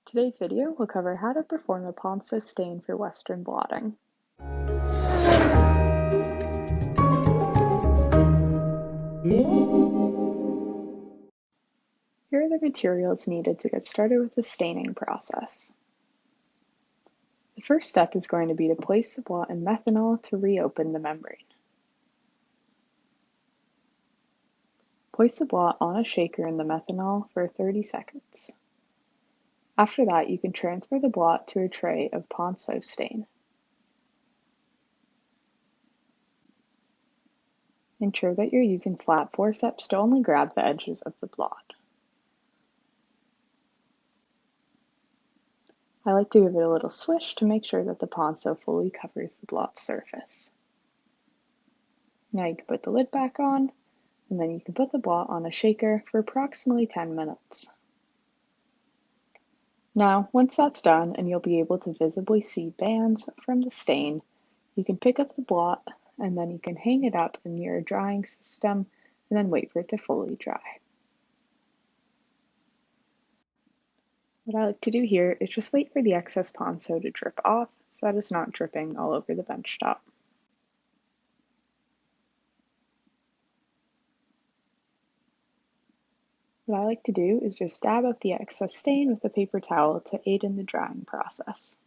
Today's video will cover how to perform a Ponceau stain for Western blotting. Here are the materials needed to get started with the staining process. The first step is going to be to place the blot in methanol to reopen the membrane. Place the blot on a shaker in the methanol for 30 seconds. After that, you can transfer the blot to a tray of Ponceau stain. Ensure that you're using flat forceps to only grab the edges of the blot. I like to give it a little swish to make sure that the Ponceau fully covers the blot's surface. Now you can put the lid back on, and then you can put the blot on a shaker for approximately 10 minutes. Now, once that's done and you'll be able to visibly see bands from the stain, you can pick up the blot and then you can hang it up in your drying system and then wait for it to fully dry. What I like to do here is just wait for the excess Ponceau to drip off so that it's not dripping all over the bench top. What I like to do is just dab up the excess stain with a paper towel to aid in the drying process.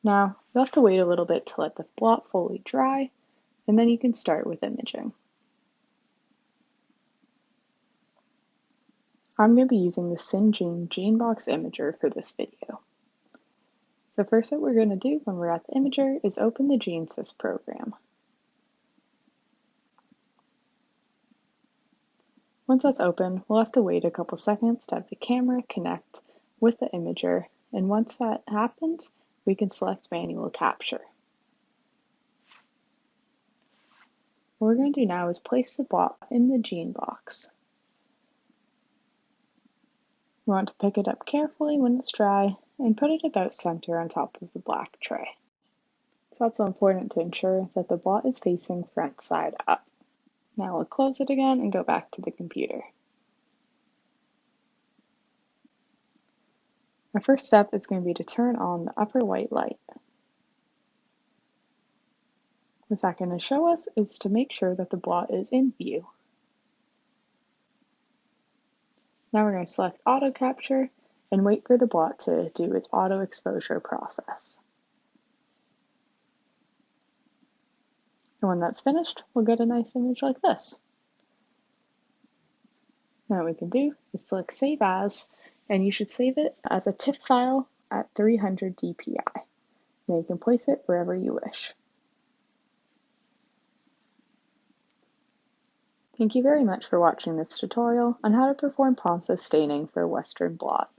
Now, you'll have to wait a little bit to let the blot fully dry, and then you can start with imaging. I'm going to be using the Syngene GeneBox Imager for this video. So first what we're going to do when we're at the imager is open the GeneSys program. Once that's open, we'll have to wait a couple seconds to have the camera connect with the imager, and once that happens, we can select manual capture. What we're going to do now is place the blot in the GeneBox. We want to pick it up carefully when it's dry and put it about center on top of the black tray. It's also important to ensure that the blot is facing front side up. Now we'll close it again and go back to the computer. Our first step is going to be to turn on the upper white light. What's that going to show us is to make sure that the blot is in view. Now we're going to select auto capture and wait for the blot to do its auto exposure process. And when that's finished, we'll get a nice image like this. Now what we can do is select Save As, and you should save it as a TIFF file at 300 dpi. Then you can place it wherever you wish. Thank you very much for watching this tutorial on how to perform Ponceau staining for a Western blot.